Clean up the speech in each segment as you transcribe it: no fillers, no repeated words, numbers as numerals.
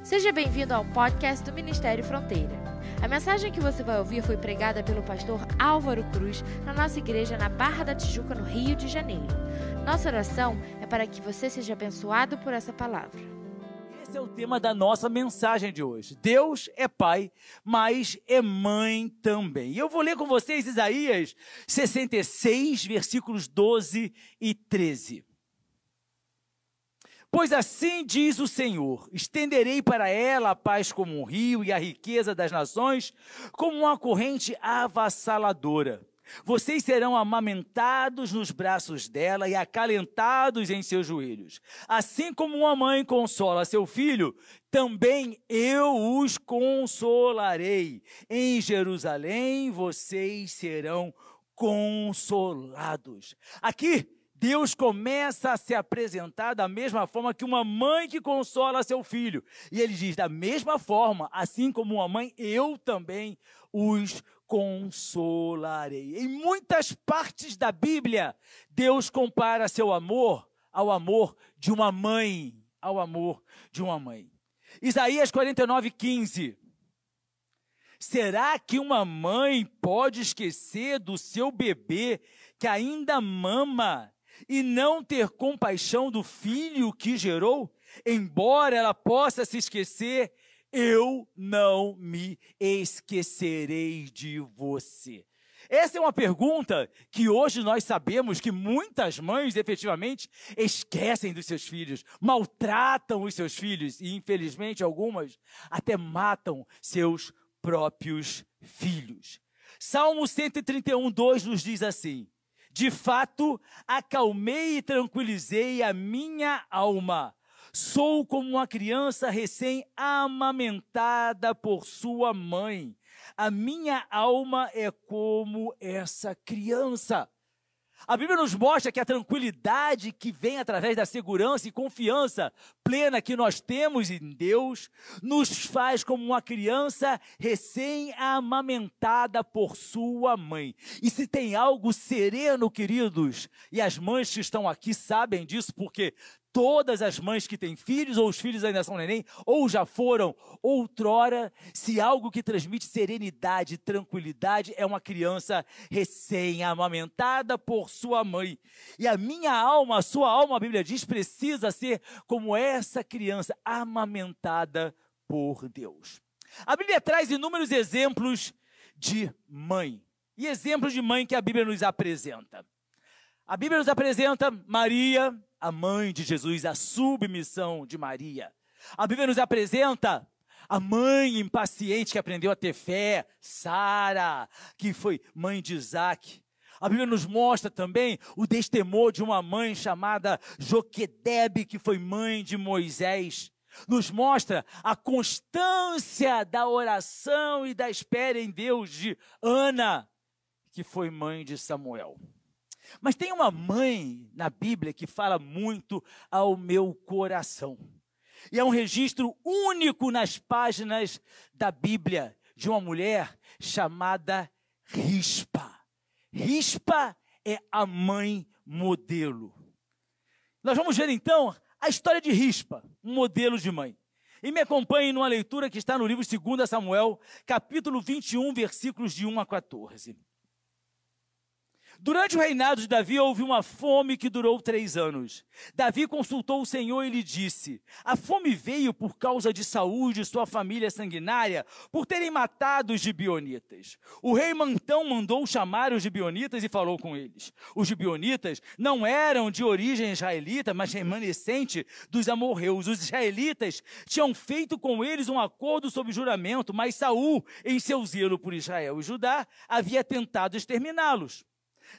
Seja bem-vindo ao podcast do Ministério Fronteira. A mensagem que você vai ouvir foi pregada pelo pastor Álvaro Cruz na nossa igreja na Barra da Tijuca, no Rio de Janeiro. Nossa oração é para que você seja abençoado por essa palavra. Esse é o tema da nossa mensagem de hoje. Deus é pai, mas é mãe também. E eu vou ler com vocês Isaías 66, versículos 12 e 13. Pois assim diz o Senhor, estenderei para ela a paz como um rio e a riqueza das nações como uma corrente avassaladora. Vocês serão amamentados nos braços dela e acalentados em seus joelhos. Assim como uma mãe consola seu filho, também eu os consolarei. Em Jerusalém vocês serão consolados. Aqui, Deus começa a se apresentar da mesma forma que uma mãe que consola seu filho. E ele diz, da mesma forma, assim como uma mãe, eu também os consolarei. Em muitas partes da Bíblia, Deus compara seu amor ao amor de uma mãe. Ao amor de uma mãe. Isaías 49:15. Será que uma mãe pode esquecer do seu bebê que ainda mama e não ter compaixão do filho que gerou? Embora ela possa se esquecer, eu não me esquecerei de você. Essa é uma pergunta que hoje nós sabemos que muitas mães efetivamente esquecem dos seus filhos, maltratam os seus filhos e infelizmente algumas até matam seus próprios filhos. Salmo 131:2 nos diz assim: de fato, acalmei e tranquilizei a minha alma. Sou como uma criança recém-amamentada por sua mãe. A minha alma é como essa criança. A Bíblia nos mostra que a tranquilidade que vem através da segurança e confiança plena que nós temos em Deus, nos faz como uma criança recém-amamentada por sua mãe. E se tem algo sereno, queridos, e as mães que estão aqui sabem disso, porque todas as mães que têm filhos, ou os filhos ainda são neném, ou já foram outrora, se algo que transmite serenidade, tranquilidade, é uma criança recém-amamentada por sua mãe. E a minha alma, a sua alma, a Bíblia diz, precisa ser como essa criança amamentada por Deus. A Bíblia traz inúmeros exemplos de mãe, e exemplos de mãe que a Bíblia nos apresenta. A Bíblia nos apresenta Maria, a mãe de Jesus, a submissão de Maria. A Bíblia nos apresenta a mãe impaciente que aprendeu a ter fé, Sara, que foi mãe de Isaac. A Bíblia nos mostra também o destemor de uma mãe chamada Joquedebe, que foi mãe de Moisés. Nos mostra a constância da oração e da espera em Deus de Ana, que foi mãe de Samuel. Mas tem uma mãe na Bíblia que fala muito ao meu coração. E é um registro único nas páginas da Bíblia de uma mulher chamada Rispa. Rispa é a mãe modelo. Nós vamos ver então a história de Rispa, um modelo de mãe. E me acompanhe numa leitura que está no livro 2 Samuel, capítulo 21, versículos de 1 a 14. Durante o reinado de Davi, houve uma fome que durou 3 anos. Davi consultou o Senhor e lhe disse: a fome veio por causa de Saul e de sua família sanguinária, por terem matado os gibeonitas. O rei então mandou chamar os gibeonitas e falou com eles. Os gibeonitas não eram de origem israelita, mas remanescente dos amorreus. Os israelitas tinham feito com eles um acordo sob juramento, mas Saul, em seu zelo por Israel e Judá, havia tentado exterminá-los.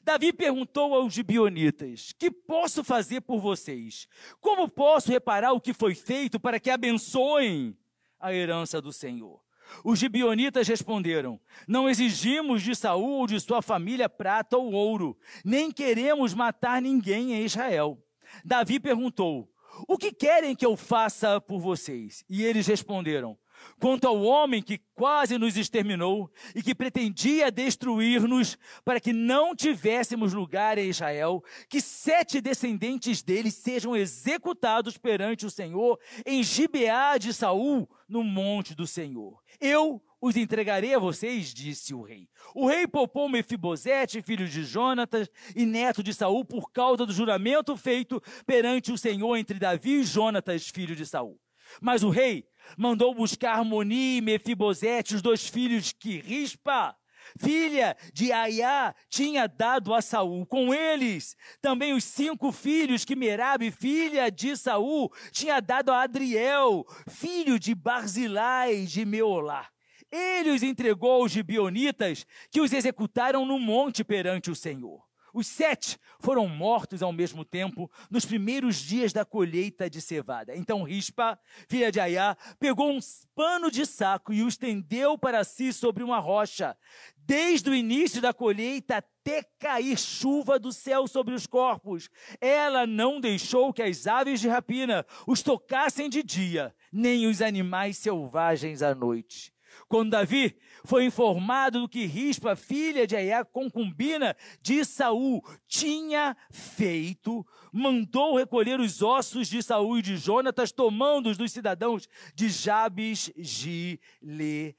Davi perguntou aos gibeonitas: que posso fazer por vocês? Como posso reparar o que foi feito para que abençoem a herança do Senhor? Os gibeonitas responderam: não exigimos de Saul ou de sua família prata ou ouro, nem queremos matar ninguém em Israel. Davi perguntou: o que querem que eu faça por vocês? E eles responderam: quanto ao homem que quase nos exterminou e que pretendia destruir-nos para que não tivéssemos lugar em Israel, que 7 descendentes dele sejam executados perante o Senhor em Gibeá de Saul, no monte do Senhor. Eu os entregarei a vocês, disse o rei. O rei poupou Mefibosete, filho de Jonatas e neto de Saul, por causa do juramento feito perante o Senhor entre Davi e Jonatas, filho de Saul. Mas o rei mandou buscar Moni e Mefibosete, os 2 filhos que Rispa, filha de Aiá, tinha dado a Saul. Com eles, também os 5 filhos que Merabe, filha de Saul, tinha dado a Adriel, filho de Barzilai de Meolá. Ele os entregou aos gibeonitas, que os executaram no monte perante o Senhor. Os 7 foram mortos ao mesmo tempo nos primeiros dias da colheita de cevada. Então Rispa, filha de Aiá, pegou um pano de saco e o estendeu para si sobre uma rocha, desde o início da colheita até cair chuva do céu sobre os corpos. Ela não deixou que as aves de rapina os tocassem de dia, nem os animais selvagens à noite. Quando Davi foi informado do que Rispa, filha de Aiá, concubina de Saul, tinha feito, mandou recolher os ossos de Saul e de Jonatas, tomando-os dos cidadãos de Jabes Gileade.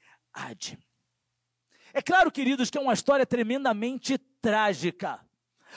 É claro, queridos, que é uma história tremendamente trágica,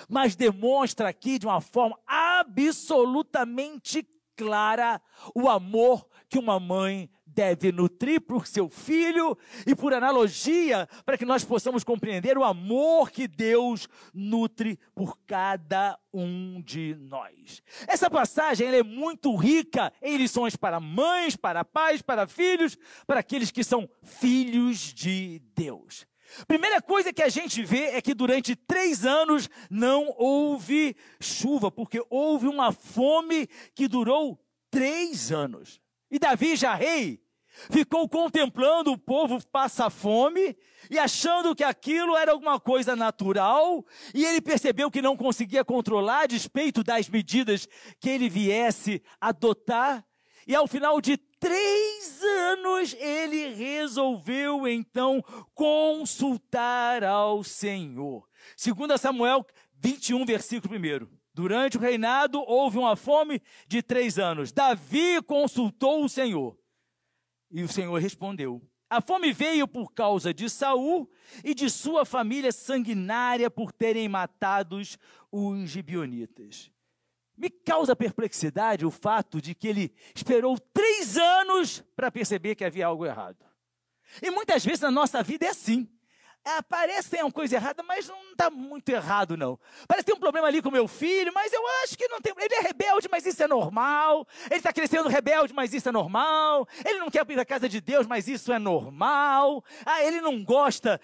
mas demonstra aqui de uma forma absolutamente clara o amor que uma mãe deve nutrir por seu filho e, por analogia, para que nós possamos compreender o amor que Deus nutre por cada um de nós. Essa passagem ela é muito rica em lições para mães, para pais, para filhos, para aqueles que são filhos de Deus. Primeira coisa que a gente vê é que durante 3 anos não houve chuva, porque houve uma fome que durou 3 anos. E Davi, já rei, ficou contemplando o povo passar fome e achando que aquilo era alguma coisa natural, e ele percebeu que não conseguia controlar a despeito das medidas que ele viesse adotar, e ao final de 3 anos ele resolveu então consultar ao Senhor. 2 Samuel 21, versículo 1. Durante o reinado houve uma fome de 3 anos. Davi consultou o Senhor. E o Senhor respondeu: a fome veio por causa de Saul e de sua família sanguinária por terem matado os gibeonitas. Me causa perplexidade o fato de que ele esperou 3 anos para perceber que havia algo errado. E muitas vezes na nossa vida é assim. Parece que tem uma coisa errada, mas não está muito errado, não. Parece que tem um problema ali com meu filho, mas eu acho que não tem. Ele é rebelde, mas isso é normal. Ele está crescendo rebelde, mas isso é normal. Ele não quer ir à casa de Deus, mas isso é normal. Ele não gosta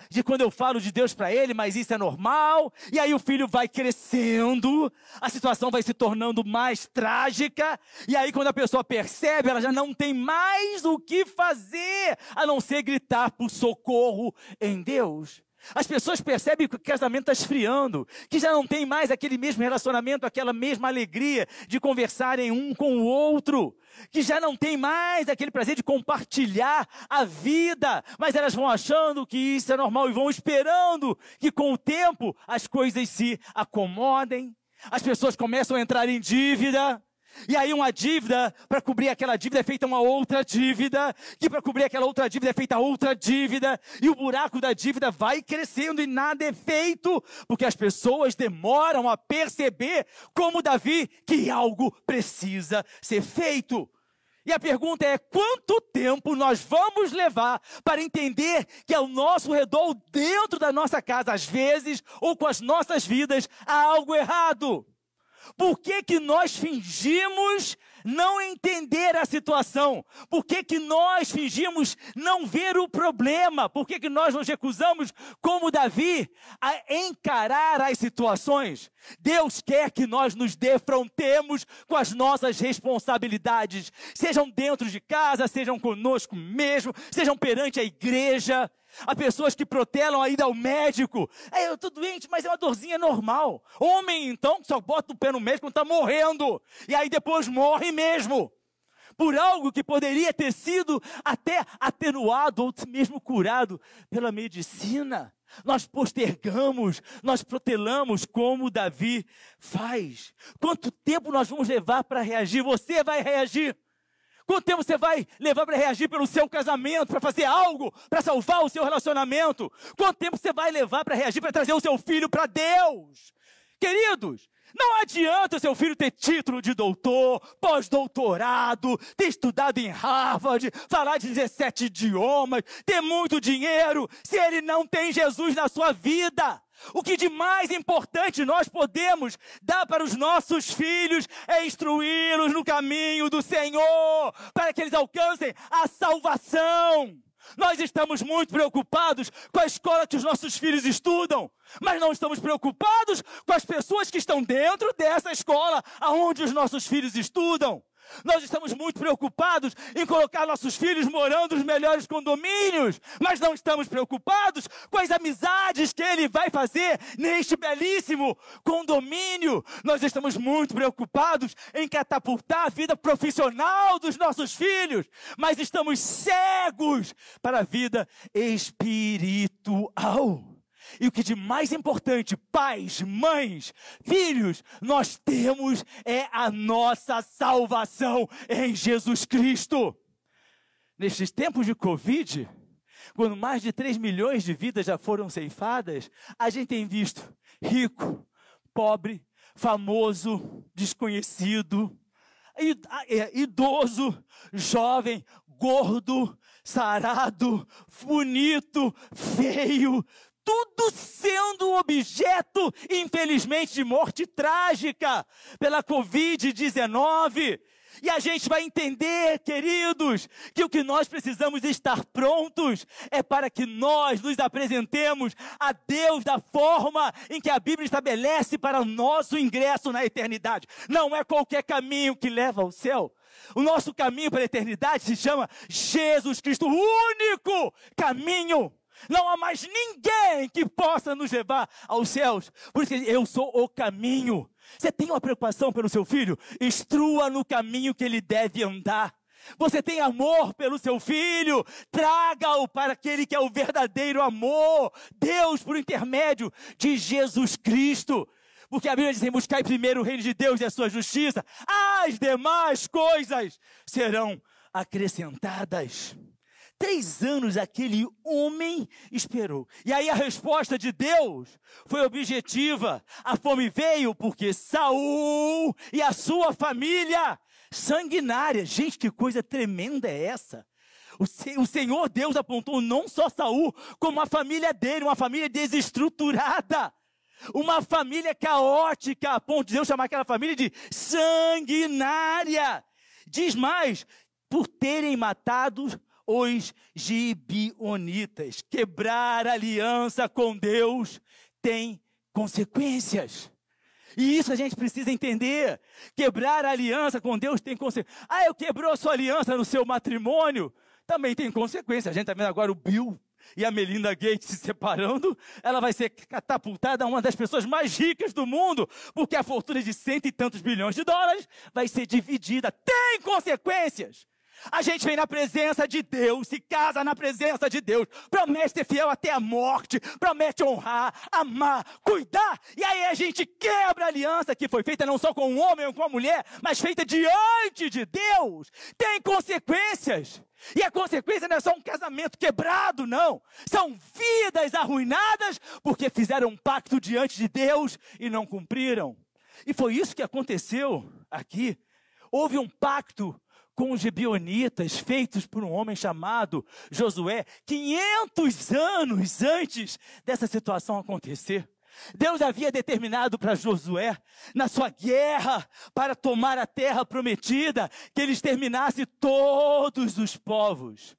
de quando eu falo de Deus para ele, mas isso é normal. E aí o filho vai crescendo, a situação vai se tornando mais trágica. E aí quando a pessoa percebe, ela já não tem mais o que fazer, a não ser gritar por socorro em Deus. As pessoas percebem que o casamento está esfriando, que já não tem mais aquele mesmo relacionamento, aquela mesma alegria de conversarem um com o outro, que já não tem mais aquele prazer de compartilhar a vida, mas elas vão achando que isso é normal e vão esperando que com o tempo as coisas se acomodem. As pessoas começam a entrar em dívida. E aí uma dívida, para cobrir aquela dívida é feita uma outra dívida, que para cobrir aquela outra dívida é feita outra dívida, e o buraco da dívida vai crescendo e nada é feito, porque as pessoas demoram a perceber, como Davi, que algo precisa ser feito. E a pergunta é, quanto tempo nós vamos levar para entender que ao nosso redor, dentro da nossa casa, às vezes, ou com as nossas vidas, há algo errado? Por que que nós fingimos não entender a situação? Por que que nós fingimos não ver o problema? Por que que nós nos recusamos, como Davi, a encarar as situações? Deus quer que nós nos defrontemos com as nossas responsabilidades, sejam dentro de casa, sejam conosco mesmo, sejam perante a igreja. Há pessoas que protelam a ida ao médico. Eu estou doente, mas é uma dorzinha normal. Homem, então, só bota o pé no médico quando está morrendo. E aí depois morre mesmo. Por algo que poderia ter sido até atenuado ou mesmo curado pela medicina. Nós postergamos, nós protelamos como Davi faz. Quanto tempo nós vamos levar para reagir? Você vai reagir. Quanto tempo você vai levar para reagir pelo seu casamento, para fazer algo, para salvar o seu relacionamento? Quanto tempo você vai levar para reagir, para trazer o seu filho para Deus? Queridos, não adianta o seu filho ter título de doutor, pós-doutorado, ter estudado em Harvard, falar de 17 idiomas, ter muito dinheiro, se ele não tem Jesus na sua vida. O que de mais importante nós podemos dar para os nossos filhos é instruí-los no caminho do Senhor, para que eles alcancem a salvação. Nós estamos muito preocupados com a escola que os nossos filhos estudam, mas não estamos preocupados com as pessoas que estão dentro dessa escola aonde os nossos filhos estudam. Nós estamos muito preocupados em colocar nossos filhos morando nos melhores condomínios, mas não estamos preocupados com as amizades que ele vai fazer neste belíssimo condomínio. Nós estamos muito preocupados em catapultar a vida profissional dos nossos filhos, mas estamos cegos para a vida espiritual. E o que de mais importante, pais, mães, filhos, nós temos é a nossa salvação em Jesus Cristo. Nestes tempos de Covid, quando mais de 3 milhões de vidas já foram ceifadas, a gente tem visto rico, pobre, famoso, desconhecido, idoso, jovem, gordo, sarado, bonito, feio, tudo sendo objeto, infelizmente, de morte trágica pela Covid-19. E a gente vai entender, queridos, que o que nós precisamos estar prontos é para que nós nos apresentemos a Deus da forma em que a Bíblia estabelece para o nosso ingresso na eternidade. Não é qualquer caminho que leva ao céu. O nosso caminho para a eternidade se chama Jesus Cristo, o único caminho. Não há mais ninguém que possa nos levar aos céus. Por isso eu sou o caminho. Você tem uma preocupação pelo seu filho? Instrua no caminho que ele deve andar. Você tem amor pelo seu filho? Traga-o para aquele que é o verdadeiro amor. Deus por intermédio de Jesus Cristo. Porque a Bíblia diz: buscai primeiro o reino de Deus e a sua justiça. As demais coisas serão acrescentadas. 3 anos aquele homem esperou. E aí a resposta de Deus foi objetiva. A fome veio porque Saul e a sua família sanguinária. Gente, que coisa tremenda é essa? O Senhor Deus apontou não só Saul, como a família dele, uma família desestruturada. Uma família caótica, a ponto de Deus chamar aquela família de sanguinária. Diz mais, por terem matado os gibeonitas. Quebrar aliança com Deus tem consequências. E isso a gente precisa entender. Quebrar a aliança com Deus tem consequências. Eu quebrou a sua aliança no seu matrimônio? Também tem consequências. A gente está vendo agora o Bill e a Melinda Gates se separando. Ela vai ser catapultada a uma das pessoas mais ricas do mundo, porque a fortuna de 100 e tantos bilhões de dólares vai ser dividida. Tem consequências. A gente vem na presença de Deus, se casa na presença de Deus, promete ser fiel até a morte, promete honrar, amar, cuidar, e aí a gente quebra a aliança que foi feita não só com um homem ou com uma mulher, mas feita diante de Deus. Tem consequências, e a consequência não é só um casamento quebrado, não. São vidas arruinadas porque fizeram um pacto diante de Deus e não cumpriram. E foi isso que aconteceu aqui. Houve um pacto com os gibeonitas, feitos por um homem chamado Josué, 500 anos antes dessa situação acontecer. Deus havia determinado para Josué, na sua guerra, para tomar a terra prometida, que ele exterminasse todos os povos.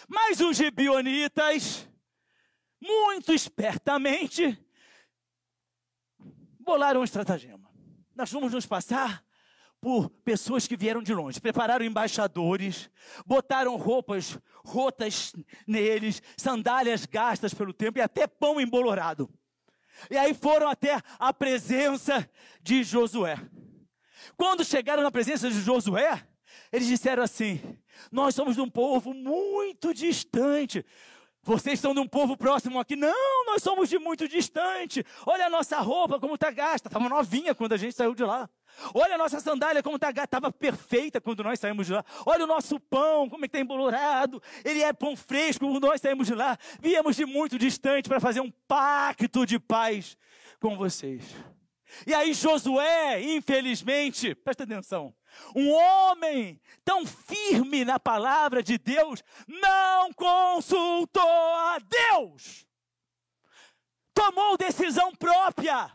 Mas os gibeonitas, muito espertamente, bolaram um estratagema. Nós vamos nos passar por pessoas que vieram de longe, prepararam embaixadores, botaram roupas rotas neles, sandálias gastas pelo tempo e até pão embolorado. E aí foram até a presença de Josué. Quando chegaram na presença de Josué, eles disseram assim: nós somos de um povo muito distante. Vocês são de um povo próximo aqui. Não, nós somos de muito distante. Olha a nossa roupa como está gasta. Estava novinha quando a gente saiu de lá. Olha a nossa sandália como está gasta. Estava perfeita quando nós saímos de lá. Olha o nosso pão, como é que está embolorado. Ele é pão fresco quando nós saímos de lá. Viemos de muito distante para fazer um pacto de paz com vocês. E aí Josué, infelizmente, presta atenção, um homem tão firme na palavra de Deus, não consultou a Deus. Tomou decisão própria.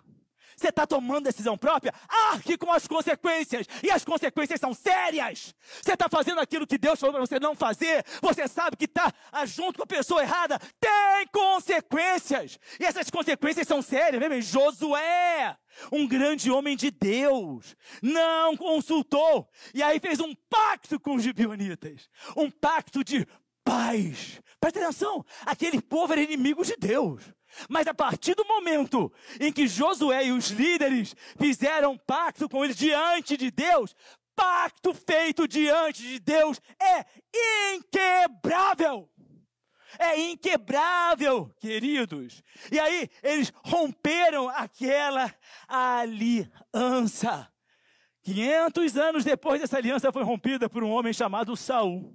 Você está tomando decisão própria? Arque com as consequências. E as consequências são sérias. Você está fazendo aquilo que Deus falou para você não fazer. Você sabe que está junto com a pessoa errada. Tem consequências. E essas consequências são sérias. Mesmo? Josué, um grande homem de Deus, não consultou. E aí fez um pacto com os gibeonitas. Um pacto de paz. Presta atenção. Aquele povo era inimigo de Deus. Mas a partir do momento em que Josué e os líderes fizeram pacto com eles diante de Deus, pacto feito diante de Deus é inquebrável. É inquebrável, queridos. E aí eles romperam aquela aliança. 500 anos depois dessa aliança foi rompida por um homem chamado Saul.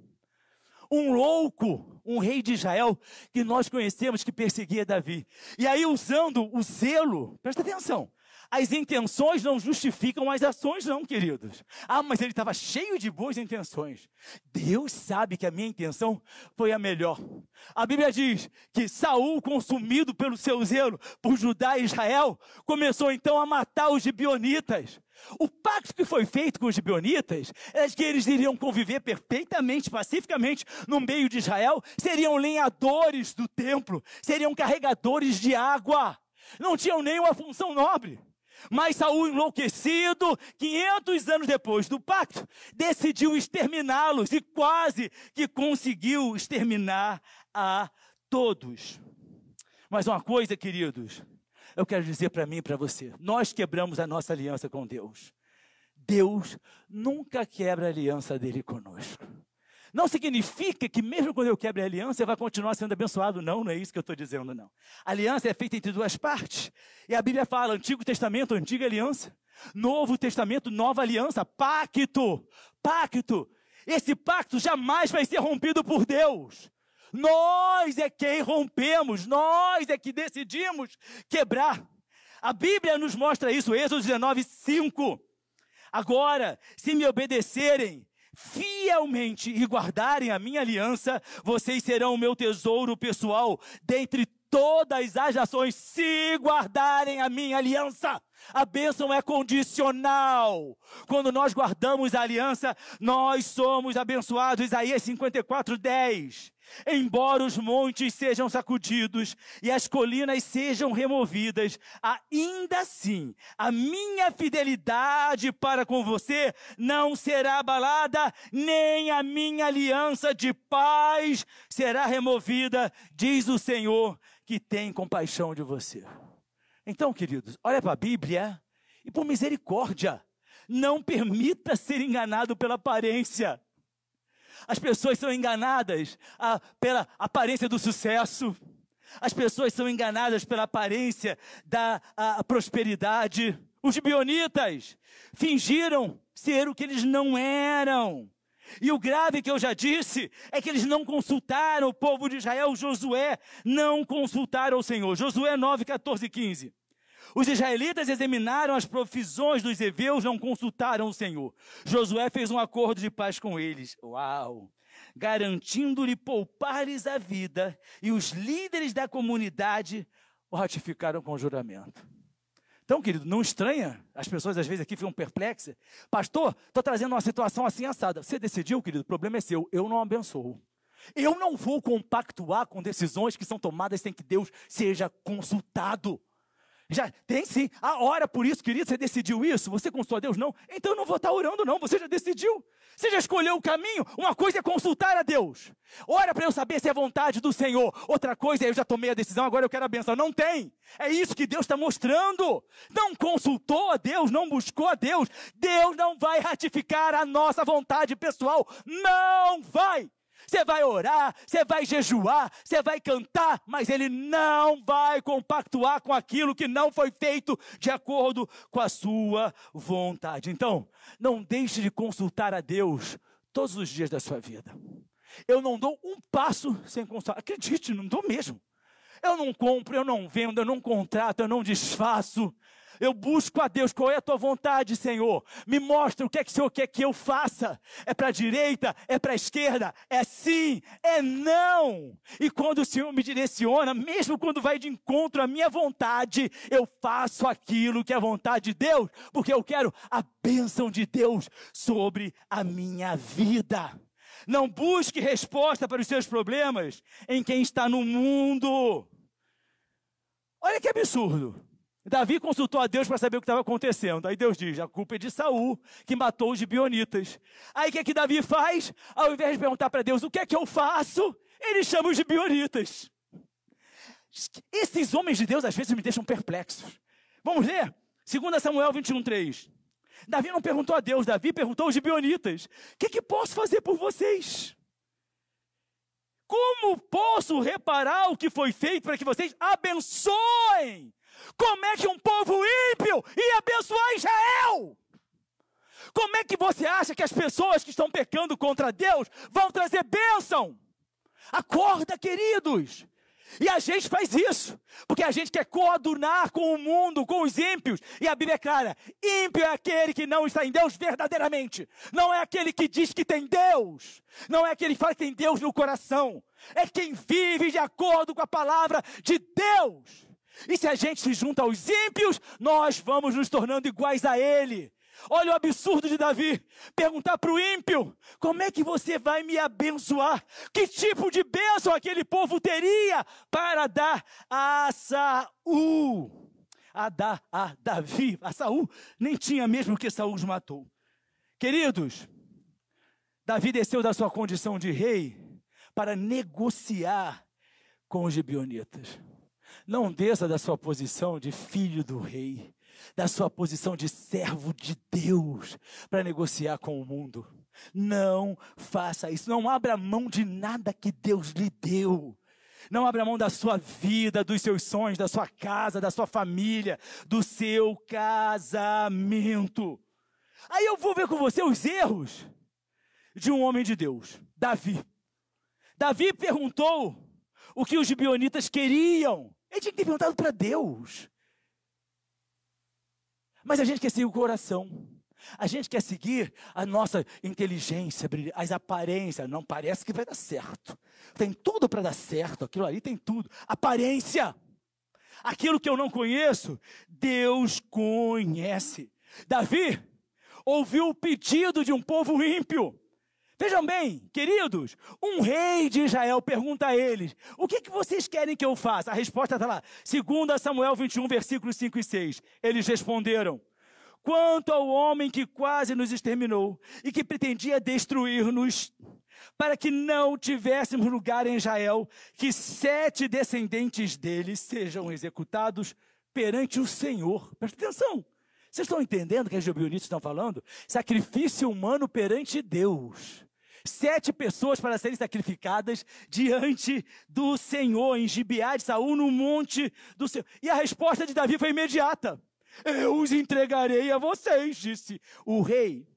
Um louco, um rei de Israel, que nós conhecemos, que perseguia Davi. E aí, usando o zelo, presta atenção, as intenções não justificam as ações não, queridos. Mas ele estava cheio de boas intenções. Deus sabe que a minha intenção foi a melhor. A Bíblia diz que Saul, consumido pelo seu zelo por Judá e Israel, começou então a matar os gibeonitas. O pacto que foi feito com os gibeonitas é que eles iriam conviver perfeitamente, pacificamente no meio de Israel, seriam lenhadores do templo, seriam carregadores de água, não tinham nenhuma função nobre. Mas Saul, enlouquecido, 500 anos depois do pacto, decidiu exterminá-los e quase que conseguiu exterminar a todos. Mas uma coisa, queridos, eu quero dizer para mim e para você, nós quebramos a nossa aliança com Deus. Deus nunca quebra a aliança dele conosco. Não significa que mesmo quando eu quebre a aliança, você vai continuar sendo abençoado. Não, não é isso que eu estou dizendo, não. A aliança é feita entre duas partes. E a Bíblia fala, Antigo Testamento, Antiga Aliança. Novo Testamento, Nova Aliança. Pacto. Pacto. Esse pacto jamais vai ser rompido por Deus. Nós é quem rompemos. Nós é que decidimos quebrar. A Bíblia nos mostra isso. Êxodo 19, 5. Agora, se me obedecerem fielmente e guardarem a minha aliança, vocês serão o meu tesouro pessoal dentre todas as nações, se guardarem a minha aliança. A bênção é condicional. Quando nós guardamos a aliança, nós somos abençoados. Isaías 54, 10. Embora os montes sejam sacudidos e as colinas sejam removidas, ainda assim a minha fidelidade para com você não será abalada, nem a minha aliança de paz será removida, diz o Senhor que tem compaixão de você. Então, queridos, olha para a Bíblia e por misericórdia, não permita ser enganado pela aparência. As pessoas são enganadas pela aparência do sucesso. As pessoas são enganadas pela aparência da prosperidade. Os gibeonitas fingiram ser o que eles não eram. E o grave que eu já disse é que eles não consultaram o povo de Israel. Josué não consultaram o Senhor. Josué 9, 14 e 15. Os israelitas examinaram as provisões dos heveus, não consultaram o Senhor. Josué fez um acordo de paz com eles. Uau! Garantindo-lhe poupar-lhes a vida. E os líderes da comunidade o ratificaram com juramento. Então, querido, não estranha? As pessoas às vezes aqui ficam perplexas. Pastor, estou trazendo uma situação assim assada. Você decidiu, querido, o problema é seu. Eu não abençoo. Eu não vou compactuar com decisões que são tomadas sem que Deus seja consultado. Já tem sim, ora por isso, querido, você decidiu isso? Você consultou a Deus? Não. Então eu não vou estar orando não, você já decidiu. Você já escolheu o caminho. Uma coisa é consultar a Deus. Ora para eu saber se é vontade do Senhor. Outra coisa é eu já tomei a decisão, agora eu quero a bênção. Não tem. É isso que Deus está mostrando. Não consultou a Deus, não buscou a Deus. Deus não vai ratificar a nossa vontade pessoal. Não vai. Você vai orar, você vai jejuar, você vai cantar, mas ele não vai compactuar com aquilo que não foi feito de acordo com a sua vontade. Então, não deixe de consultar a Deus todos os dias da sua vida. Eu não dou um passo sem consultar. Acredite, não dou mesmo. Eu não compro, eu não vendo, eu não contrato, eu não desfaço. Eu busco a Deus, qual é a tua vontade, Senhor? Me mostra o que é que o Senhor quer que eu faça. É para a direita, é para a esquerda, é sim, é não. E quando o Senhor me direciona, mesmo quando vai de encontro à minha vontade, eu faço aquilo que é a vontade de Deus, porque eu quero a bênção de Deus sobre a minha vida. Não busque resposta para os seus problemas em quem está no mundo. Olha que absurdo. Davi consultou a Deus para saber o que estava acontecendo. Aí Deus diz, a culpa é de Saul, que matou os gibeonitas. Aí o que é que Davi faz? Ao invés de perguntar para Deus, o que é que eu faço? Ele chama os gibeonitas. Esses homens de Deus às vezes me deixam perplexos. Vamos ler? 2 Samuel 21:3. Davi não perguntou a Deus, Davi perguntou aos gibeonitas. O que posso fazer por vocês? Como posso reparar o que foi feito para que vocês abençoem? Como é que um povo ímpio ia abençoar Israel? Como é que você acha que as pessoas que estão pecando contra Deus vão trazer bênção? Acorda, queridos. E a gente faz isso, porque a gente quer coadunar com o mundo, com os ímpios. E a Bíblia é clara, ímpio é aquele que não está em Deus verdadeiramente. Não é aquele que diz que tem Deus. Não é aquele que fala que tem Deus no coração. É quem vive de acordo com a palavra de Deus. E se a gente se junta aos ímpios, nós vamos nos tornando iguais a ele. Olha o absurdo de Davi, perguntar para o ímpio, como é que você vai me abençoar? Que tipo de bênção aquele povo teria para dar a Saul? A Davi, a Saul nem tinha mesmo que Saul os matou. Queridos, Davi desceu da sua condição de rei para negociar com os gibeonitas. Não desça da sua posição de filho do rei, da sua posição de servo de Deus, para negociar com o mundo. Não faça isso, não abra mão de nada que Deus lhe deu. Não abra mão da sua vida, dos seus sonhos, da sua casa, da sua família, do seu casamento. Aí eu vou ver com você os erros de um homem de Deus, Davi. Davi perguntou o que os gibeonitas queriam. Ele tinha que ter perguntado para Deus. Mas a gente quer seguir o coração. A gente quer seguir a nossa inteligência, as aparências. Não, parece que vai dar certo. Tem tudo para dar certo. Aquilo ali tem tudo. Aparência. Aquilo que eu não conheço, Deus conhece. Davi ouviu o pedido de um povo ímpio. Vejam bem, queridos, um rei de Israel pergunta a eles, o que vocês querem que eu faça? A resposta está lá, 2 Samuel 21, versículos 5 e 6. Eles responderam, quanto ao homem que quase nos exterminou e que pretendia destruir-nos, para que não tivéssemos lugar em Israel, que 7 descendentes dele sejam executados perante o Senhor. Presta atenção. Vocês estão entendendo o que os gibeonitas estão falando? Sacrifício humano perante Deus. 7 pessoas para serem sacrificadas diante do Senhor, em Gibeá de Saul, no monte do Senhor. E a resposta de Davi foi imediata. Eu os entregarei a vocês, disse o rei.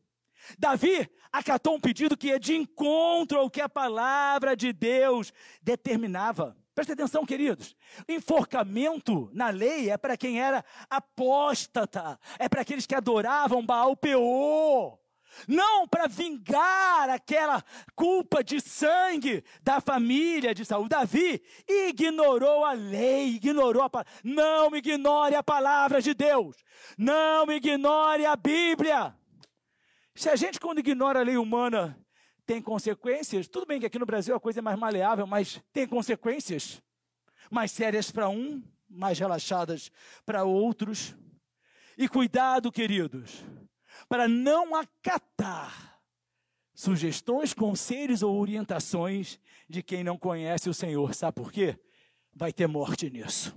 Davi acatou um pedido que ia de encontro ao que a palavra de Deus determinava. Presta atenção, queridos. Enforcamento na lei é para quem era apóstata. É para aqueles que adoravam Baal-Peor. Não para vingar aquela culpa de sangue da família de Saul. Davi ignorou a lei, ignorou a palavra. Não ignore a palavra de Deus. Não ignore a Bíblia. Se a gente, quando ignora a lei humana, tem consequências, tudo bem que aqui no Brasil a coisa é mais maleável, mas tem consequências mais sérias para um, mais relaxadas para outros. E cuidado, queridos, para não acatar sugestões, conselhos ou orientações de quem não conhece o Senhor. Sabe por quê? Vai ter morte nisso.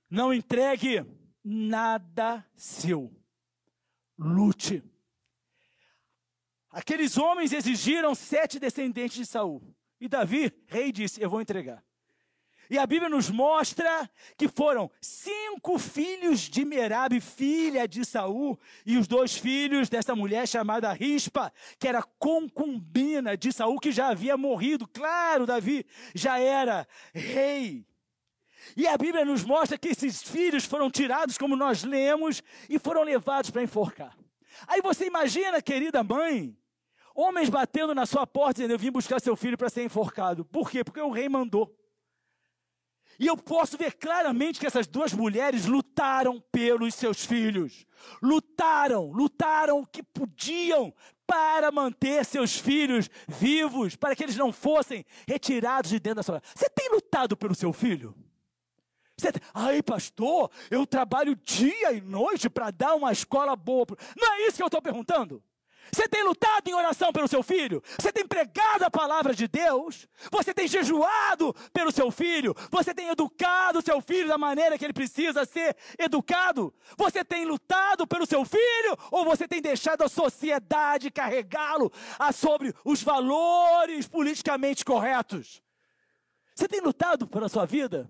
Não entregue nada seu. Lute. aqueles homens exigiram 7 descendentes de Saul. E Davi, rei, disse, eu vou entregar. E a Bíblia nos mostra que foram 5 filhos de Merabe, filha de Saul, e os 2 filhos dessa mulher chamada Rispa, que era concubina de Saul, que já havia morrido. Claro, Davi já era rei. E a Bíblia nos mostra que esses filhos foram tirados, como nós lemos, e foram levados para enforcar. Aí você imagina, querida mãe, homens batendo na sua porta dizendo, eu vim buscar seu filho para ser enforcado. Por quê? Porque o rei mandou. E eu posso ver claramente que essas 2 mulheres lutaram pelos seus filhos. Lutaram o que podiam para manter seus filhos vivos, para que eles não fossem retirados de dentro da sua casa. Você tem lutado pelo seu filho? Ai, pastor, eu trabalho dia e noite para dar uma escola boa. Não é isso que eu estou perguntando? Você tem lutado em oração pelo seu filho? Você tem pregado a palavra de Deus? Você tem jejuado pelo seu filho? Você tem educado o seu filho da maneira que ele precisa ser educado? Você tem lutado pelo seu filho? Ou você tem deixado a sociedade carregá-lo sobre os valores politicamente corretos? Você tem lutado pela sua vida?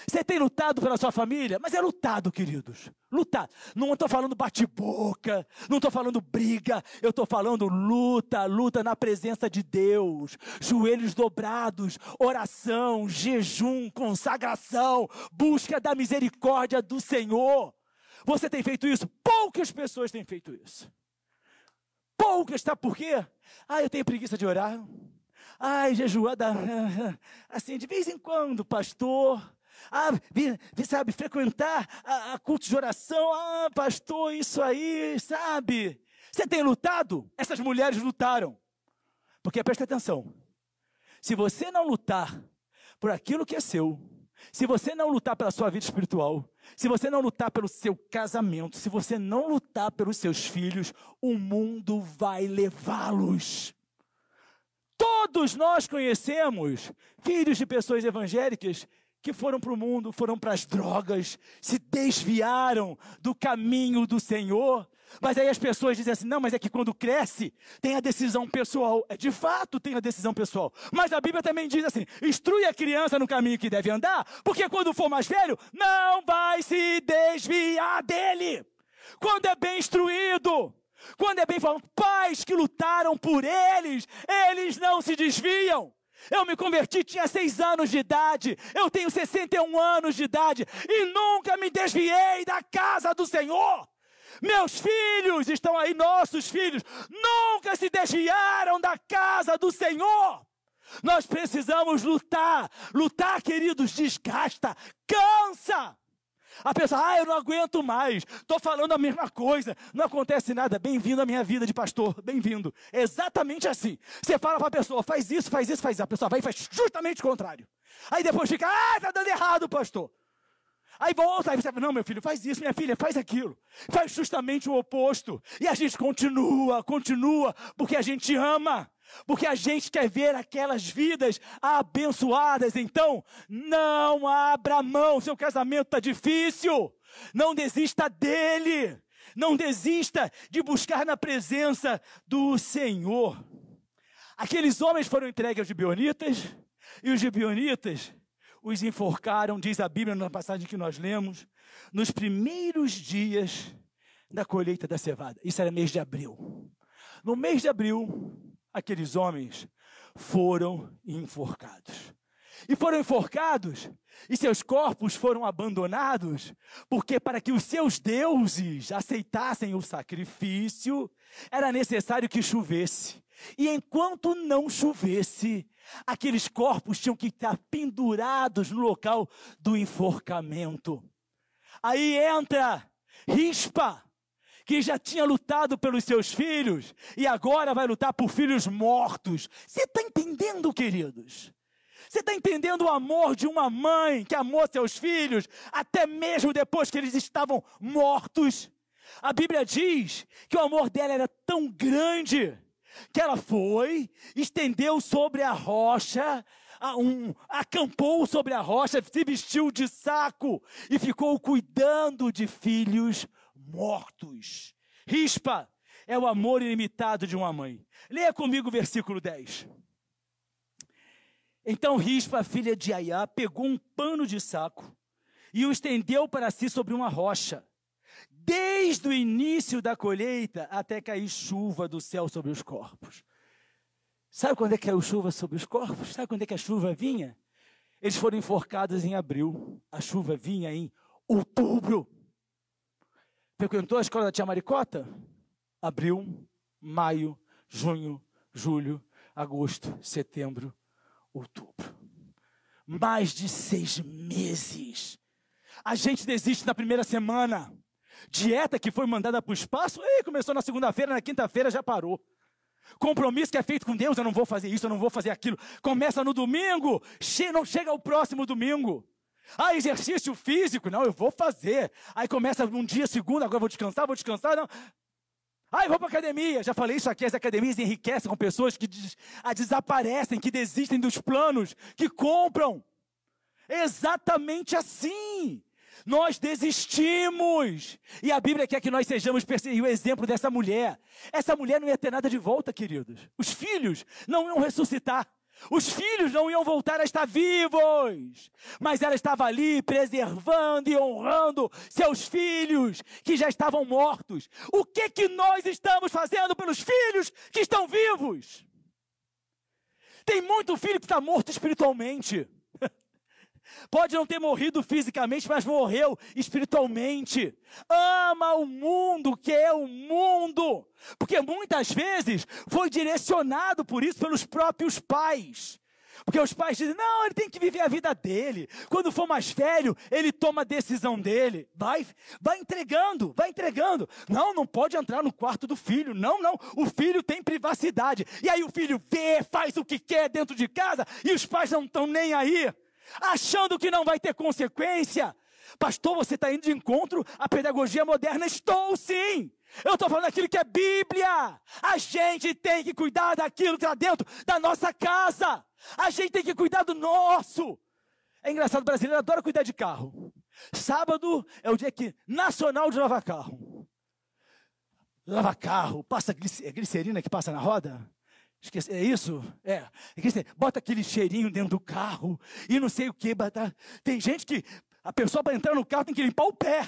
Você tem lutado pela sua família? Mas é lutado, queridos. Lutar. Não estou falando bate-boca, não estou falando briga. Eu estou falando luta na presença de Deus. Joelhos dobrados, oração, jejum, consagração, busca da misericórdia do Senhor. Você tem feito isso? Poucas pessoas têm feito isso. Poucas, sabe por quê? Eu tenho preguiça de orar. Jejuada, assim, de vez em quando, pastor. Sabe, frequentar a culto de oração. Pastor, isso aí, sabe? Você tem lutado? Essas mulheres lutaram. Porque presta atenção. Se você não lutar por aquilo que é seu, se você não lutar pela sua vida espiritual, se você não lutar pelo seu casamento, se você não lutar pelos seus filhos, o mundo vai levá-los. Todos nós conhecemos filhos de pessoas evangélicas que foram para o mundo, foram para as drogas, se desviaram do caminho do Senhor. Mas aí as pessoas dizem assim, não, mas é que quando cresce, tem a decisão pessoal. De fato tem a decisão pessoal. Mas a Bíblia também diz assim, instrui a criança no caminho que deve andar, porque quando for mais velho, não vai se desviar dele. Quando é bem instruído, quando é bem falado, pais que lutaram por eles, eles não se desviam. Eu me converti, tinha 6 anos de idade, eu tenho 61 anos de idade e nunca me desviei da casa do Senhor. Meus filhos estão aí, nossos filhos, nunca se desviaram da casa do Senhor. Nós precisamos lutar, queridos, desgasta, cansa. A pessoa, eu não aguento mais, estou falando a mesma coisa, não acontece nada. Bem-vindo à minha vida de pastor, bem-vindo. Exatamente assim. Você fala para a pessoa, faz isso. A pessoa vai e faz justamente o contrário. Aí depois fica, está dando errado, pastor. Aí volta, aí você fala, não, meu filho, faz isso, minha filha, faz aquilo. Faz justamente o oposto. E a gente continua, porque a gente ama. Porque a gente quer ver aquelas vidas abençoadas. Então, não abra mão. Seu casamento está difícil. Não desista dele. Não desista de buscar na presença do Senhor. Aqueles homens foram entregues aos gibeonitas. E os gibeonitas os enforcaram, diz a Bíblia na passagem que nós lemos, nos primeiros dias da colheita da cevada. Isso era mês de abril. No mês de abril, aqueles homens foram enforcados. E foram enforcados, e seus corpos foram abandonados, porque para que os seus deuses aceitassem o sacrifício, era necessário que chovesse. E enquanto não chovesse, aqueles corpos tinham que estar pendurados no local do enforcamento. Aí entra Rispa, que já tinha lutado pelos seus filhos, e agora vai lutar por filhos mortos. Você está entendendo, queridos? Você está entendendo o amor de uma mãe que amou seus filhos, até mesmo depois que eles estavam mortos? A Bíblia diz que o amor dela era tão grande, que ela foi, estendeu sobre a rocha, acampou sobre a rocha, se vestiu de saco e ficou cuidando de filhos mortos. Rispa é o amor ilimitado de uma mãe. Leia comigo o versículo 10. Então Rispa, filha de Aiá, pegou um pano de saco e o estendeu para si sobre uma rocha, desde o início da colheita até cair chuva do céu sobre os corpos. Sabe quando é que caiu chuva sobre os corpos? Sabe quando é que a chuva vinha? Eles foram enforcados em abril. A chuva vinha em outubro. Frequentou a escola da tia Maricota? Abril, maio, junho, julho, agosto, setembro, outubro. Mais de 6 meses. A gente desiste na primeira semana. Dieta que foi mandada para o espaço, começou na segunda-feira, na quinta-feira já parou. Compromisso que é feito com Deus, eu não vou fazer isso, eu não vou fazer aquilo. Começa no domingo, não chega ao próximo domingo. Exercício físico, não, eu vou fazer. Aí começa um dia, segunda, agora vou descansar, não. Eu vou para academia, já falei isso aqui, as academias enriquecem com pessoas que desaparecem, que desistem dos planos, que compram. Exatamente assim. Nós desistimos. E a Bíblia quer que nós sejamos o exemplo dessa mulher. Essa mulher não ia ter nada de volta, queridos. Os filhos não iam ressuscitar. Os filhos não iam voltar a estar vivos. Mas ela estava ali preservando e honrando seus filhos que já estavam mortos. O que nós estamos fazendo pelos filhos que estão vivos? Tem muito filho que está morto espiritualmente. Pode não ter morrido fisicamente, mas morreu espiritualmente. Ama o mundo, quer o mundo. Porque muitas vezes foi direcionado por isso pelos próprios pais. Porque os pais dizem, não, ele tem que viver a vida dele. Quando for mais velho, ele toma a decisão dele. Vai entregando. Não pode entrar no quarto do filho. Não, o filho tem privacidade. E aí o filho faz o que quer dentro de casa e os pais não estão nem aí. Achando que não vai ter consequência. Pastor, você está indo de encontro à pedagogia moderna? Estou sim. Eu estou falando aquilo que é Bíblia. A gente tem que cuidar daquilo que está dentro da nossa casa. A gente tem que cuidar do nosso. É engraçado, o brasileiro adora cuidar de carro. Sábado é o dia nacional de lavar carro. Lava carro, passa glicerina que passa na roda? Esqueci, é isso? Bota aquele cheirinho dentro do carro e não sei o que. Tem gente que a pessoa para entrar no carro tem que limpar o pé.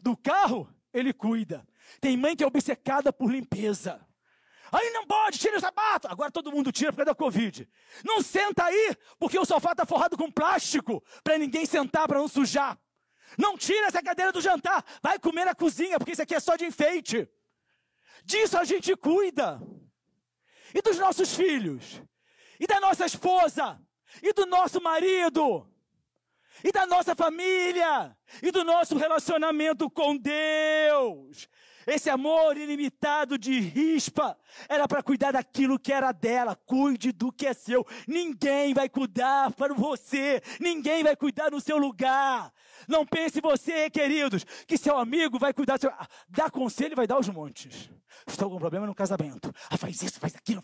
Do carro, ele cuida. Tem mãe que é obcecada por limpeza. Aí não pode, tira o sapato. Agora todo mundo tira por causa da Covid. Não senta aí, porque o sofá está forrado com plástico para ninguém sentar, para não sujar. Não tira essa cadeira do jantar. Vai comer na cozinha, porque isso aqui é só de enfeite. Disso a gente cuida. E dos nossos filhos, e da nossa esposa, e do nosso marido, e da nossa família, e do nosso relacionamento com Deus. Esse amor ilimitado de Rispa era para cuidar daquilo que era dela. Cuide do que é seu. Ninguém vai cuidar para você. Ninguém vai cuidar no seu lugar. Não pense você, queridos, que seu amigo vai cuidar. Dá conselho e vai dar os montes. Estou com um problema no casamento. Faz isso, faz aquilo.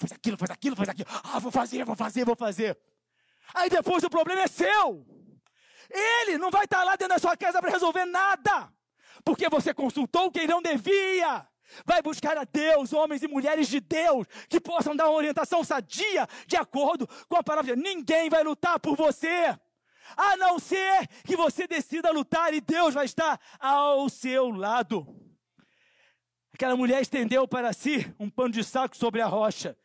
Vou fazer. Aí depois o problema é seu. Ele não vai estar lá dentro da sua casa para resolver nada. Porque você consultou quem não devia. Vai buscar a Deus, homens e mulheres de Deus, que possam dar uma orientação sadia, de acordo com a palavra de Deus. Ninguém vai lutar por você, a não ser que você decida lutar e Deus vai estar ao seu lado. Aquela mulher estendeu para si um pano de saco sobre a rocha,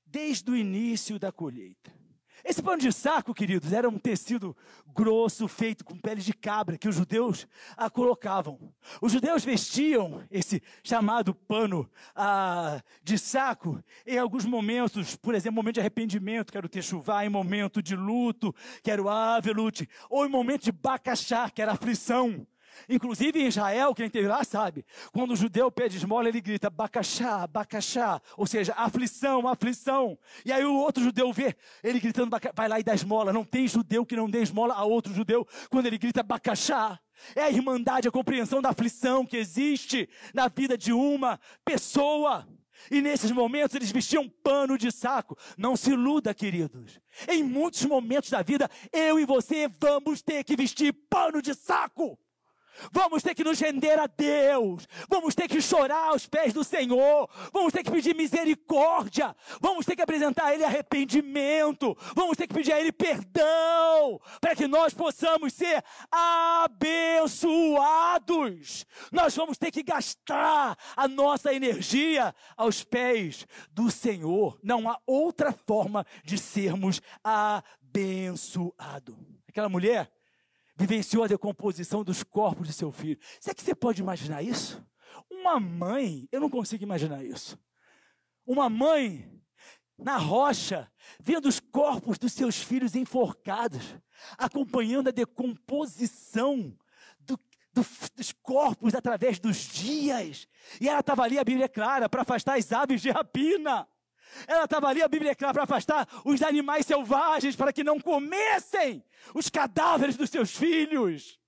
desde o início da colheita. Esse pano de saco, queridos, era um tecido grosso, feito com pele de cabra, que os judeus colocavam. Os judeus vestiam esse chamado pano de saco em alguns momentos, por exemplo, momento de arrependimento, que era o techuvá, em momento de luto, que era o avelut, ou em momento de bacaxá, que era a aflição. Inclusive em Israel, quem esteve lá sabe, quando o judeu pede esmola, ele grita bacaxá, bacaxá, ou seja, aflição, aflição. E aí o outro judeu vê ele gritando, vai lá e dá esmola. Não tem judeu que não dê esmola a outro judeu quando ele grita bacaxá. É a irmandade, a compreensão da aflição que existe na vida de uma pessoa. E nesses momentos eles vestiam pano de saco. Não se iluda, queridos. Em muitos momentos da vida, eu e você vamos ter que vestir pano de saco. Vamos ter que nos render a Deus. Vamos ter que chorar aos pés do Senhor. Vamos ter que pedir misericórdia. Vamos ter que apresentar a Ele arrependimento. Vamos ter que pedir a Ele perdão, para que nós possamos ser abençoados. Nós vamos ter que gastar a nossa energia aos pés do Senhor. Não há outra forma de sermos abençoados. Aquela mulher vivenciou a decomposição dos corpos de seu filho. Será que você pode imaginar isso? Uma mãe, eu não consigo imaginar isso. Uma mãe na rocha, vendo os corpos dos seus filhos enforcados, acompanhando a decomposição dos corpos através dos dias. E ela estava ali, a Bíblia é clara, para afastar as aves de rapina. Ela estava ali, a Bíblia é clara, para afastar os animais selvagens, para que não comessem os cadáveres dos seus filhos.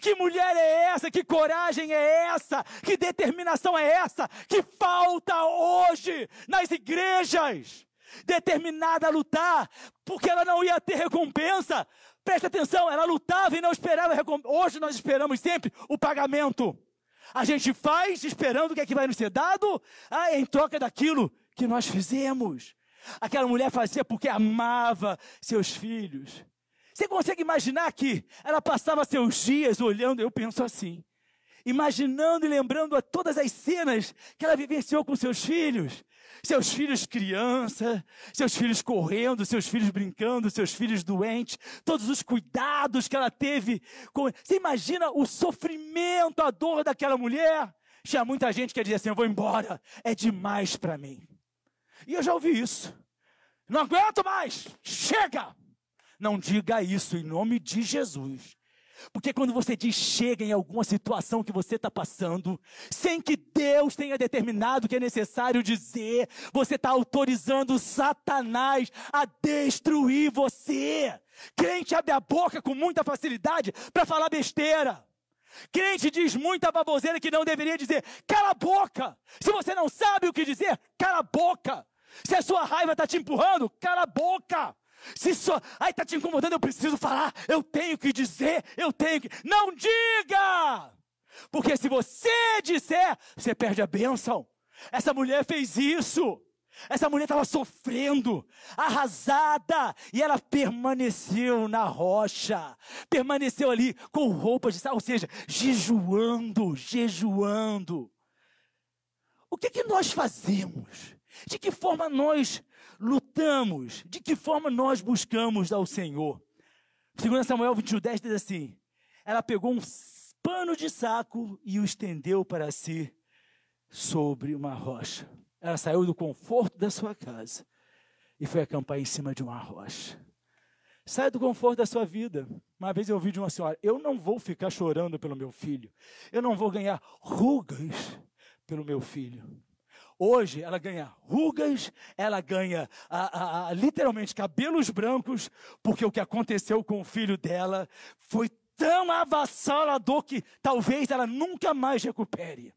Que mulher é essa? Que coragem é essa? Que determinação é essa? Que falta hoje nas igrejas? Determinada a lutar, porque ela não ia ter recompensa. Presta atenção, ela lutava e não esperava recompensa. Hoje nós esperamos sempre o pagamento. A gente faz esperando o que é que vai nos ser dado, em troca daquilo que nós fizemos. Aquela mulher fazia porque amava seus filhos. Você consegue imaginar que ela passava seus dias olhando, eu penso assim, imaginando e lembrando a todas as cenas que ela vivenciou com seus filhos criança, seus filhos correndo, seus filhos brincando, seus filhos doentes, todos os cuidados que ela teve. Você imagina o sofrimento, a dor daquela mulher? Tinha muita gente que dizia assim, eu vou embora, é demais para mim. E eu já ouvi isso. Não aguento mais, chega! Não diga isso em nome de Jesus. Porque quando você diz chega em alguma situação que você está passando, sem que Deus tenha determinado que é necessário dizer, você está autorizando Satanás a destruir você. Crente abre a boca com muita facilidade para falar besteira. Crente diz muita baboseira que não deveria dizer. Cala a boca! Se você não sabe o que dizer, cala a boca! Se a sua raiva está te empurrando, cala a boca! Se está te incomodando, eu preciso falar, eu tenho que dizer, Não diga! Porque se você disser, você perde a bênção. Essa mulher fez isso. Essa mulher estava sofrendo, arrasada, e ela permaneceu na rocha, permaneceu ali com roupas de sal, ou seja, jejuando. O que nós fazemos? De que forma nós lutamos? De que forma nós buscamos ao Senhor? 2 Samuel 21:10 diz assim, ela pegou um pano de saco e o estendeu para si sobre uma rocha. Ela saiu do conforto da sua casa e foi acampar em cima de uma rocha. Saia do conforto da sua vida. Uma vez eu ouvi de uma senhora, eu não vou ficar chorando pelo meu filho. Eu não vou ganhar rugas pelo meu filho. Hoje ela ganha rugas, ela ganha literalmente cabelos brancos, porque o que aconteceu com o filho dela foi tão avassalador que talvez ela nunca mais recupere.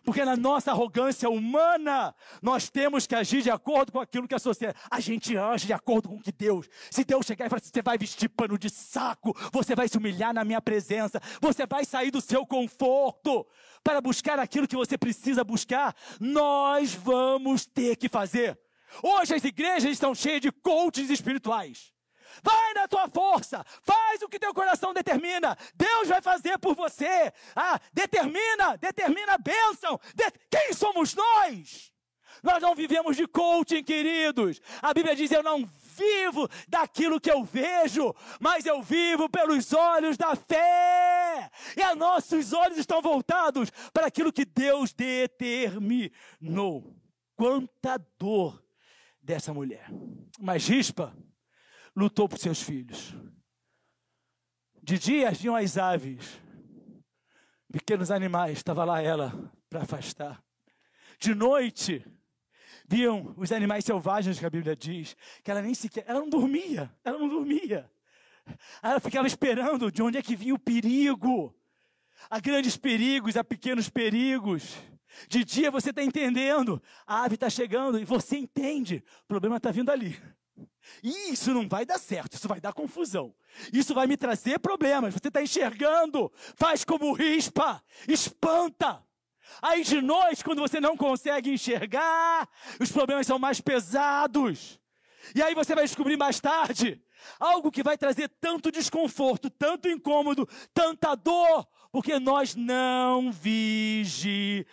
Porque na nossa arrogância humana, nós temos que agir de acordo com aquilo que a sociedade... A gente age de acordo com o que Deus... Se Deus chegar e falar assim, você vai vestir pano de saco, você vai se humilhar na minha presença, você vai sair do seu conforto para buscar aquilo que você precisa buscar, nós vamos ter que fazer. Hoje as igrejas estão cheias de coaches espirituais. Vai na tua força, faz o que teu coração determina, Deus vai fazer por você. Determina a bênção. Quem somos nós? Nós não vivemos de coaching, queridos. A Bíblia diz, eu não vivo daquilo que eu vejo, mas eu vivo pelos olhos da fé. E nossos olhos estão voltados para aquilo que Deus determinou. Quanta dor dessa mulher. Mas Rispa lutou por seus filhos. De dia vinham as aves, pequenos animais, estava lá ela para afastar. De noite, viam os animais selvagens que a Bíblia diz, que ela nem sequer, ela não dormia. Ela ficava esperando de onde é que vinha o perigo. Há grandes perigos, há pequenos perigos. De dia você está entendendo, a ave está chegando e você entende, o problema está vindo ali. Isso não vai dar certo, isso vai dar confusão. Isso vai me trazer problemas. Você está enxergando, faz como rispa, espanta. Aí de noite, quando você não consegue enxergar, os problemas são mais pesados. E aí você vai descobrir mais tarde algo que vai trazer tanto desconforto, tanto incômodo, tanta dor, porque nós não vigiamos,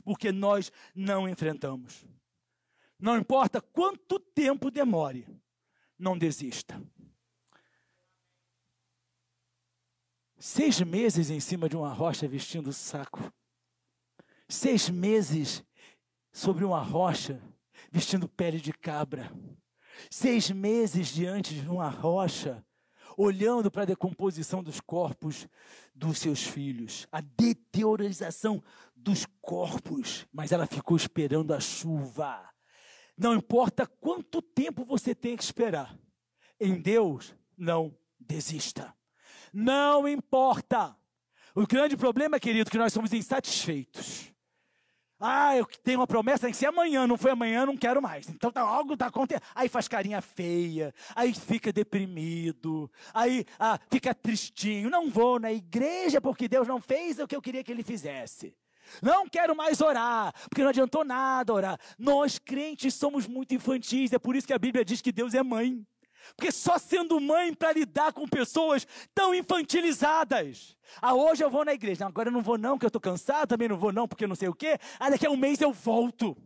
porque nós não enfrentamos. Não importa quanto tempo demore, não desista. 6 meses em cima de uma rocha vestindo saco. 6 meses sobre uma rocha vestindo pele de cabra. 6 meses diante de uma rocha, olhando para a decomposição dos corpos dos seus filhos, a deteriorização dos corpos, mas ela ficou esperando a chuva. Não importa quanto tempo você tem que esperar, em Deus não desista. Não importa. O grande problema, querido, é que nós somos insatisfeitos. Eu tenho uma promessa, tem que ser amanhã, não foi amanhã, não quero mais. Então algo está acontecendo. Aí faz carinha feia, aí fica deprimido, aí fica tristinho. Não vou na igreja porque Deus não fez o que eu queria que Ele fizesse. Não quero mais orar, porque não adiantou nada orar. Nós crentes somos muito infantis, é por isso que a Bíblia diz que Deus é mãe. Porque só sendo mãe para lidar com pessoas tão infantilizadas. Hoje eu vou na igreja. Não, agora eu não vou não, porque eu estou cansado. Também não vou não, porque não sei o quê. Daqui a um mês eu volto.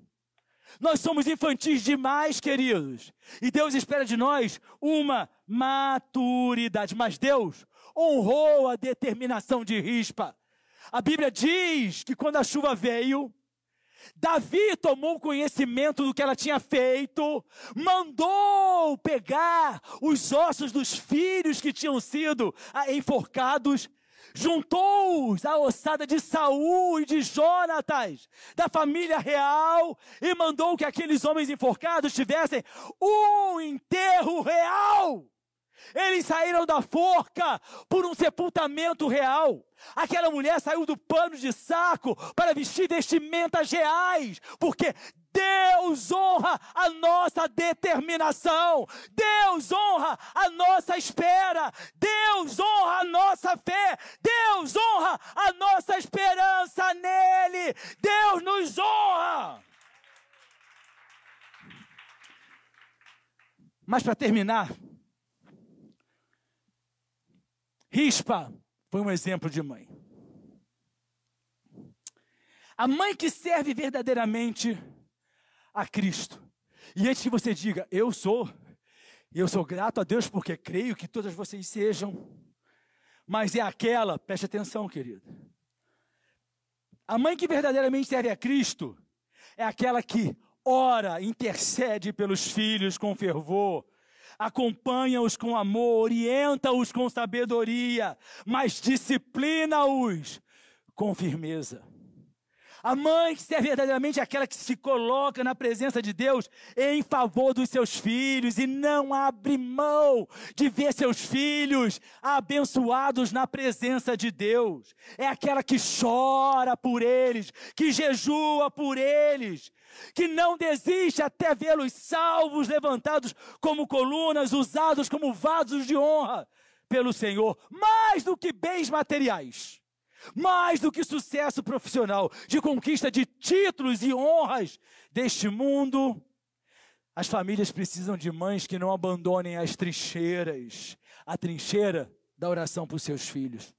Nós somos infantis demais, queridos. E Deus espera de nós uma maturidade. Mas Deus honrou a determinação de Rispa. A Bíblia diz que quando a chuva veio, Davi tomou conhecimento do que ela tinha feito, mandou pegar os ossos dos filhos que tinham sido enforcados, juntou-os à ossada de Saul e de Jonatas, da família real, e mandou que aqueles homens enforcados tivessem um enterro real. Eles saíram da forca por um sepultamento real. Aquela mulher saiu do pano de saco para vestir vestimentas reais, porque Deus honra a nossa determinação, Deus honra a nossa espera, Deus honra a nossa fé, Deus honra a nossa esperança nele, Deus nos honra. Mas para terminar, Rispa foi um exemplo de mãe. A mãe que serve verdadeiramente a Cristo. E antes que você diga, eu sou grato a Deus porque creio que todas vocês sejam. Mas é aquela, preste atenção, querido. A mãe que verdadeiramente serve a Cristo é aquela que ora, intercede pelos filhos com fervor, acompanha-os com amor, orienta-os com sabedoria, mas disciplina-os com firmeza. A mãe que é verdadeiramente aquela que se coloca na presença de Deus em favor dos seus filhos e não abre mão de ver seus filhos abençoados na presença de Deus. É aquela que chora por eles, que jejua por eles, que não desiste até vê-los salvos, levantados como colunas, usados como vasos de honra pelo Senhor, mais do que bens materiais. Mais do que sucesso profissional, de conquista de títulos e honras deste mundo, as famílias precisam de mães que não abandonem as trincheiras, a trincheira da oração por seus filhos.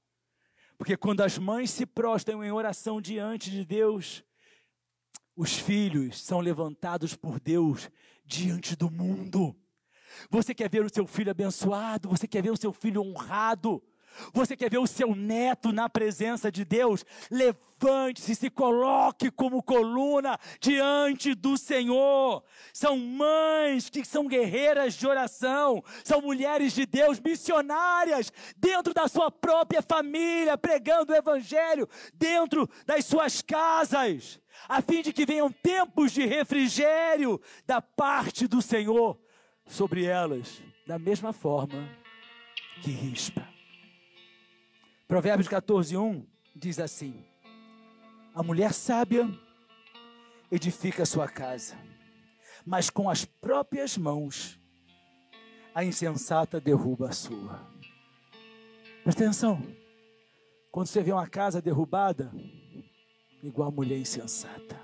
Porque quando as mães se prostram em oração diante de Deus, os filhos são levantados por Deus diante do mundo. Você quer ver o seu filho abençoado? Você quer ver o seu filho honrado? Você quer ver o seu neto na presença de Deus? Levante-se, se coloque como coluna diante do Senhor. São mães que são guerreiras de oração, são mulheres de Deus, missionárias dentro da sua própria família, pregando o evangelho dentro das suas casas, a fim de que venham tempos de refrigério da parte do Senhor sobre elas, da mesma forma que Rispa. Provérbios 14:1 diz assim: a mulher sábia edifica a sua casa, mas com as próprias mãos a insensata derruba a sua. Presta atenção, quando você vê uma casa derrubada, igual a mulher insensata.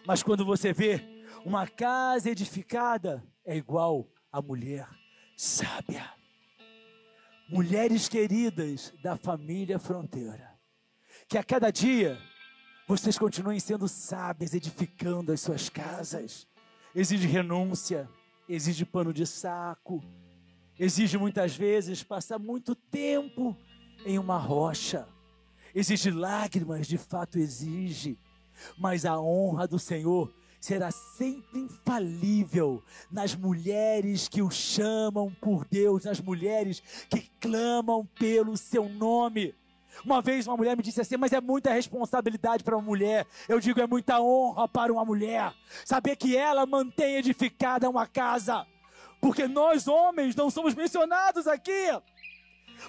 Mas quando você vê uma casa edificada, é igual a mulher sábia. Mulheres queridas da família Fronteira, que a cada dia vocês continuem sendo sábias, edificando as suas casas. Exige renúncia, exige pano de saco, exige muitas vezes passar muito tempo em uma rocha, exige lágrimas, de fato exige, mas a honra do Senhor será sempre infalível nas mulheres que o chamam por Deus, nas mulheres que clamam pelo seu nome. Uma vez uma mulher me disse assim, mas é muita responsabilidade para uma mulher. Eu digo, é muita honra para uma mulher saber que ela mantém edificada uma casa, porque nós homens não somos mencionados aqui,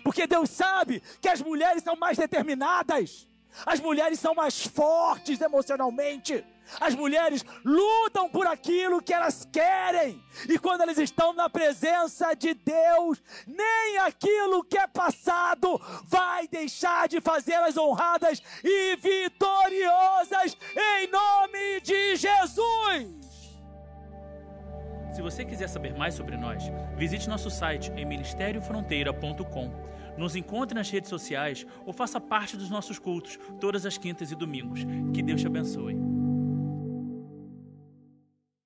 porque Deus sabe que as mulheres são mais determinadas, as mulheres são mais fortes emocionalmente, as mulheres lutam por aquilo que elas querem, e quando elas estão na presença de Deus, nem aquilo que é passado vai deixar de fazê-las honradas e vitoriosas em nome de Jesus. Se você quiser saber mais sobre nós, visite nosso site em ministeriofronteira.com. Nos encontre nas redes sociais ou faça parte dos nossos cultos todas as quintas e domingos. Que Deus te abençoe.